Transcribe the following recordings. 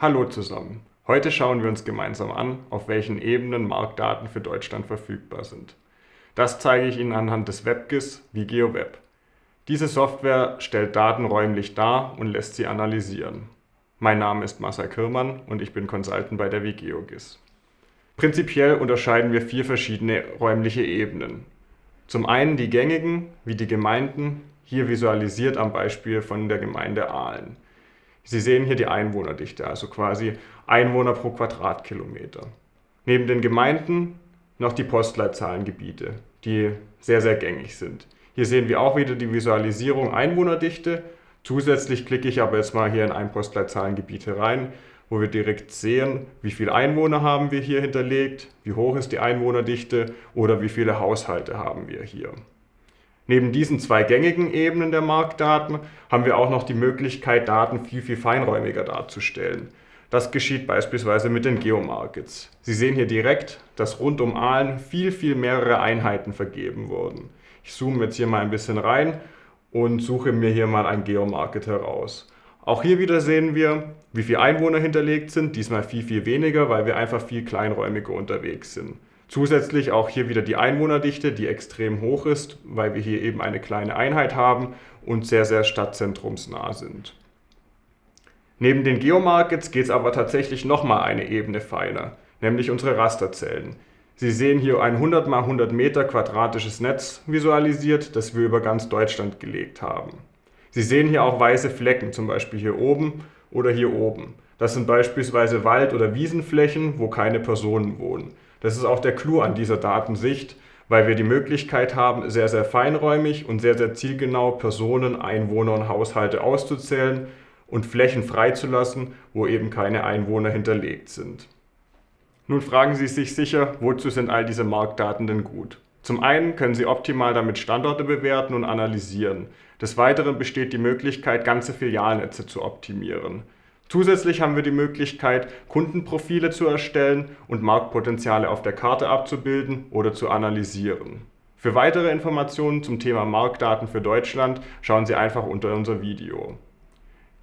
Hallo zusammen. Heute schauen wir uns gemeinsam an, auf welchen Ebenen Marktdaten für Deutschland verfügbar sind. Das zeige ich Ihnen anhand des WebGIS Vigeo Web. Diese Software stellt Daten räumlich dar und lässt sie analysieren. Mein Name ist Marcel Kirmann und ich bin Consultant bei der Vigeo GIS. Prinzipiell unterscheiden wir 4 verschiedene räumliche Ebenen. Zum einen die gängigen, wie die Gemeinden, hier visualisiert am Beispiel von der Gemeinde Ahlen. Sie sehen hier die Einwohnerdichte, also quasi Einwohner pro Quadratkilometer. Neben den Gemeinden noch die Postleitzahlengebiete, die sehr, sehr gängig sind. Hier sehen wir auch wieder die Visualisierung Einwohnerdichte. Zusätzlich klicke ich aber jetzt mal hier in ein Postleitzahlengebiet herein, wo wir direkt sehen, wie viele Einwohner haben wir hier hinterlegt, wie hoch ist die Einwohnerdichte oder wie viele Haushalte haben wir hier. Neben diesen 2 gängigen Ebenen der Marktdaten haben wir auch noch die Möglichkeit, Daten viel feinräumiger darzustellen. Das geschieht beispielsweise mit den Geomarkets. Sie sehen hier direkt, dass rund um Ahlen viel mehrere Einheiten vergeben wurden. Ich zoome jetzt hier mal ein bisschen rein und suche mir hier mal ein Geomarket heraus. Auch hier wieder sehen wir, wie viele Einwohner hinterlegt sind, diesmal viel weniger, weil wir einfach viel kleinräumiger unterwegs sind. Zusätzlich auch hier wieder die Einwohnerdichte, die extrem hoch ist, weil wir hier eben eine kleine Einheit haben und sehr stadtzentrumsnah sind. Neben den Geomarkets geht es aber tatsächlich nochmal eine Ebene feiner, nämlich unsere Rasterzellen. Sie sehen hier ein 100 x 100 Meter quadratisches Netz visualisiert, das wir über ganz Deutschland gelegt haben. Sie sehen hier auch weiße Flecken, zum Beispiel hier oben oder hier oben. Das sind beispielsweise Wald- oder Wiesenflächen, wo keine Personen wohnen. Das ist auch der Clou an dieser Datensicht, weil wir die Möglichkeit haben, sehr feinräumig und sehr zielgenau Personen, Einwohner und Haushalte auszuzählen und Flächen freizulassen, wo eben keine Einwohner hinterlegt sind. Nun fragen Sie sich sicher, wozu sind all diese Marktdaten denn gut? Zum einen können Sie optimal damit Standorte bewerten und analysieren. Des Weiteren besteht die Möglichkeit, ganze Filialnetze zu optimieren. Zusätzlich haben wir die Möglichkeit, Kundenprofile zu erstellen und Marktpotenziale auf der Karte abzubilden oder zu analysieren. Für weitere Informationen zum Thema Marktdaten für Deutschland schauen Sie einfach unter unser Video.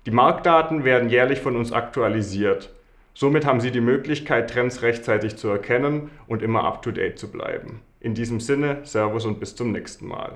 Die Marktdaten werden jährlich von uns aktualisiert. Somit haben Sie die Möglichkeit, Trends rechtzeitig zu erkennen und immer up-to-date zu bleiben. In diesem Sinne, Servus und bis zum nächsten Mal.